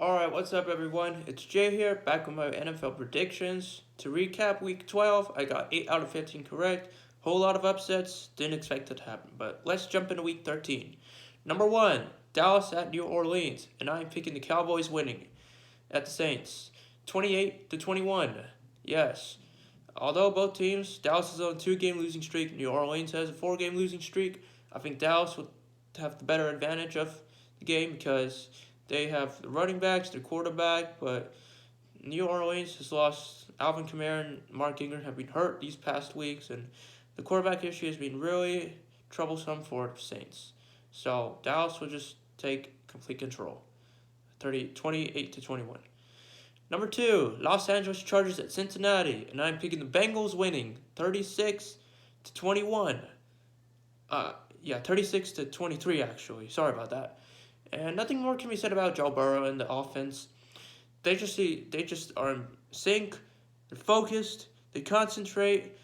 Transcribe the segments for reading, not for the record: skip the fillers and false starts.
Alright, what's up everyone? It's Jay here, back with my NFL predictions. To recap week 12, I got 8 out of 15 correct. Whole lot of upsets, didn't expect it to happen. But let's jump into week 13. Number 1, Dallas at New Orleans, and I'm picking the Cowboys winning at the Saints. 28-21. Yes. Although both teams, Dallas is on a 2-game losing streak, New Orleans has a 4-game losing streak, I think Dallas will have the better advantage of the game because they have the running backs, their quarterback, but New Orleans has lost Alvin Kamara and Mark Ingram have been hurt these past weeks, and the quarterback issue has been really troublesome for the Saints. So Dallas will just take complete control. 28-21. Number 2, Los Angeles Chargers at Cincinnati, and I'm picking the Bengals winning 36-21. 36-23 actually. Sorry about that. And nothing more can be said about Joe Burrow and the offense. They just are in sync. They're focused. They concentrate,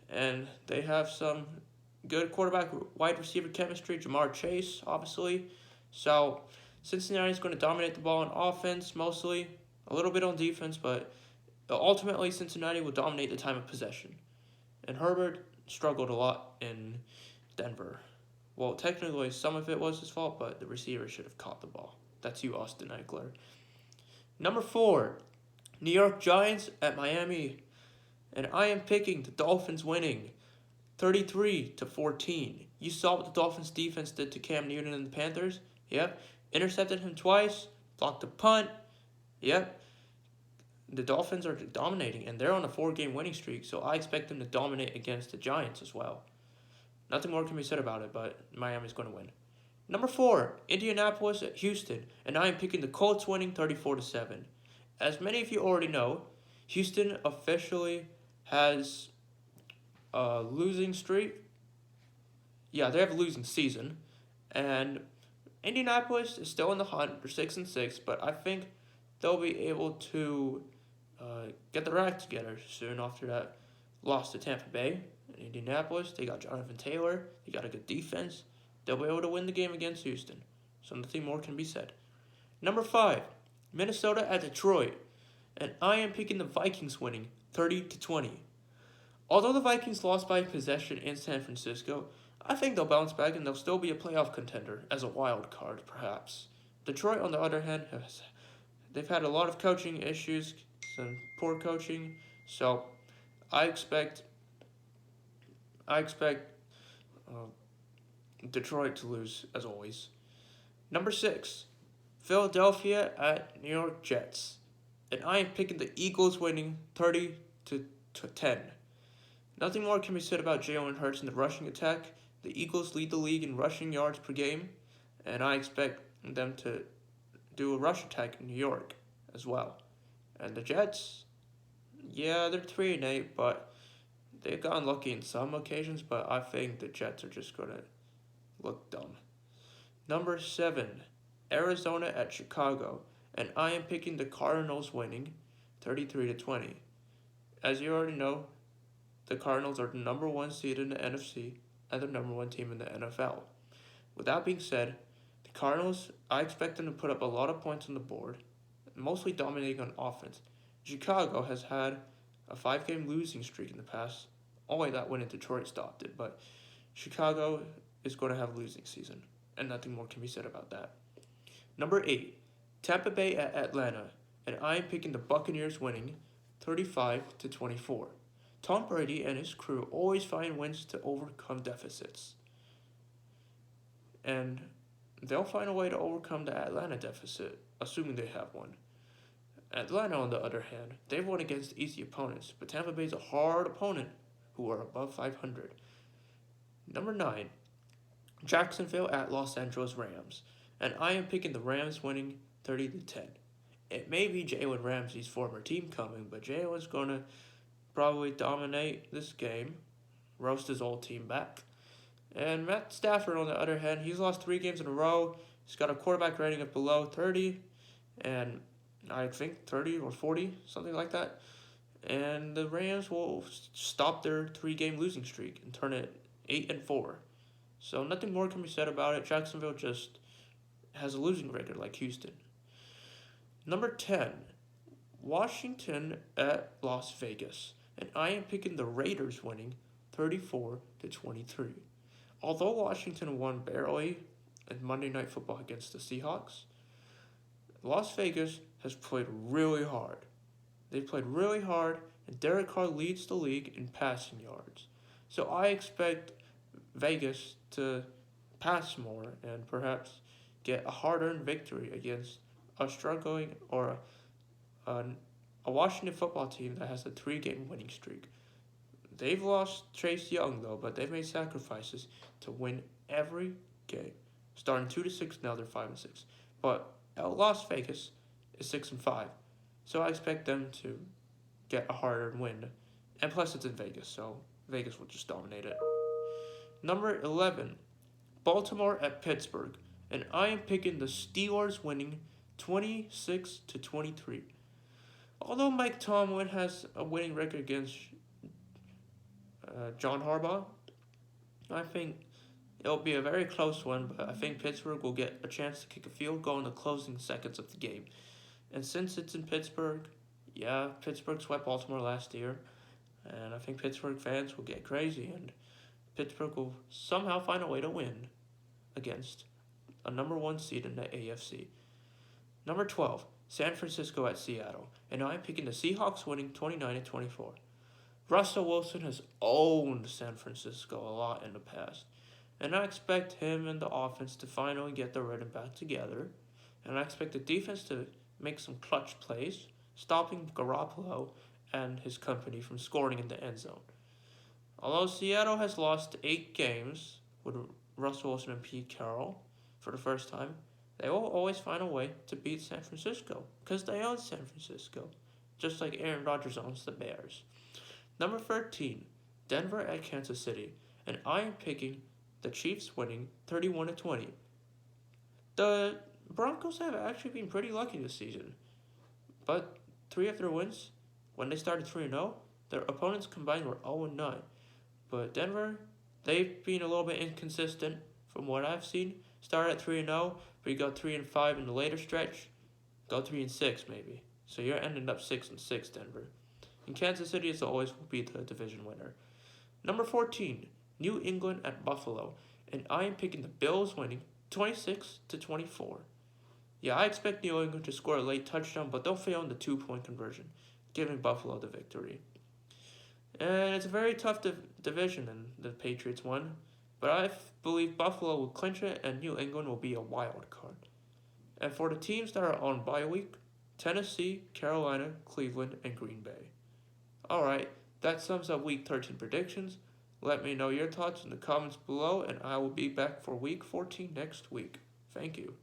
and they have some good quarterback wide receiver chemistry. Jamar Chase, obviously. So Cincinnati's going to dominate the ball on offense mostly, a little bit on defense, but ultimately Cincinnati will dominate the time of possession. And Herbert struggled a lot in Denver. Well, technically, some of it was his fault, but the receiver should have caught the ball. That's you, Austin Eckler. Number 4, New York Giants at Miami. And I am picking the Dolphins winning 33-14. You saw what the Dolphins defense did to Cam Newton and the Panthers? Yep. Intercepted him twice, blocked a punt. Yep. The Dolphins are dominating, and they're on a 4-game winning streak, so I expect them to dominate against the Giants as well. Nothing more can be said about it, but Miami's going to win. Number 4, Indianapolis at Houston, and I am picking the Colts winning 34-7. As many of you already know, Houston officially has a losing streak. Yeah, they have a losing season, and Indianapolis is still in the hunt. They're 6-6, but I think they'll be able to get their act together soon after that loss to Tampa Bay. In Indianapolis, they got Jonathan Taylor. They got a good defense. They'll be able to win the game against Houston. So nothing more can be said. Number 5, Minnesota at Detroit. And I am picking the Vikings winning 30-20. Although the Vikings lost by possession in San Francisco, I think they'll bounce back and they'll still be a playoff contender as a wild card, perhaps. Detroit, on the other hand, they've had a lot of coaching issues, some poor coaching. So I expect Detroit to lose as always. Number 6, Philadelphia at New York Jets, and I am picking the Eagles winning 30-10. Nothing more can be said about Jalen Hurts in the rushing attack. The Eagles lead the league in rushing yards per game, and I expect them to do a rush attack in New York as well. And the Jets, yeah, they're 3-8, but they've gotten lucky in some occasions, but I think the Jets are just going to look dumb. Number 7, Arizona at Chicago, and I am picking the Cardinals winning 33-20. As you already know, the Cardinals are the number 1 seed in the NFC and the number 1 team in the NFL. With that being said, the Cardinals, I expect them to put up a lot of points on the board, mostly dominating on offense. Chicago has had a 5-game losing streak in the past. Only that win in Detroit stopped it, but Chicago is going to have a losing season, and nothing more can be said about that. Number 8, Tampa Bay at Atlanta, and I am picking the Buccaneers winning 35-24. Tom Brady and his crew always find wins to overcome deficits, and they'll find a way to overcome the Atlanta deficit, assuming they have one. Atlanta, on the other hand, they've won against easy opponents, but Tampa Bay's a hard opponent who are above 500. Number 9, Jacksonville at Los Angeles Rams, and I am picking the Rams winning 30-10. It may be Jalen Ramsey's former team coming, but Jalen's going to probably dominate this game, roast his old team back. And Matt Stafford, on the other hand, he's lost 3 games in a row. He's got a quarterback rating of below 30, and I think 30 or 40, something like that. And the Rams will stop their 3-game losing streak and turn it 8-4. So nothing more can be said about it. Jacksonville just has a losing record like Houston. Number 10, Washington at Las Vegas. And I am picking the Raiders winning 34 to 23. Although Washington won barely in Monday Night Football against the Seahawks, Las Vegas has played really hard. They played really hard, and Derek Carr leads the league in passing yards. So I expect Vegas to pass more and perhaps get a hard-earned victory against a struggling or a, a Washington football team that has a 3-game winning streak. They've lost Chase Young though, but they've made sacrifices to win every game. Starting 2-6 now, they're 5-6. But Las Vegas is 6-5, so I expect them to get a harder win, and plus it's in Vegas, so Vegas will just dominate it. Number 11, Baltimore at Pittsburgh, and I am picking the Steelers winning 26 to 23. Although Mike Tomlin has a winning record against John Harbaugh, I think it'll be a very close one, but I think Pittsburgh will get a chance to kick a field goal in the closing seconds of the game. And since it's in Pittsburgh, yeah, Pittsburgh swept Baltimore last year, and I think Pittsburgh fans will get crazy, and Pittsburgh will somehow find a way to win against a number 1 seed in the AFC. Number 12, San Francisco at Seattle, and I'm picking the Seahawks winning 29-24. Russell Wilson has owned San Francisco a lot in the past, and I expect him and the offense to finally get their rhythm back together, and I expect the defense to make some clutch plays, stopping Garoppolo and his company from scoring in the end zone. Although Seattle has lost 8 games with Russell Wilson and Pete Carroll for the first time, they will always find a way to beat San Francisco because they own San Francisco, just like Aaron Rodgers owns the Bears. Number 13, Denver at Kansas City, and I am picking the Chiefs winning 31-20. The Broncos have actually been pretty lucky this season, but 3 of their wins, when they started 3-0, their opponents combined were 0-9. But Denver, they've been a little bit inconsistent from what I've seen. Started at 3-0, but you got 3-5 in the later stretch. Go 3-6 maybe. So you're ending up 6-6, Denver. And Kansas City, as always, will be the division winner. Number 14, New England at Buffalo, and I am picking the Bills winning 26-24. Yeah, I expect New England to score a late touchdown, but they'll fail in the 2-point conversion, giving Buffalo the victory. And it's a very tough division, and the Patriots won, but I believe Buffalo will clinch it, and New England will be a wild card. And for the teams that are on bye week, Tennessee, Carolina, Cleveland, and Green Bay. Alright, that sums up Week 13 predictions. Let me know your thoughts in the comments below, and I will be back for Week 14 next week. Thank you.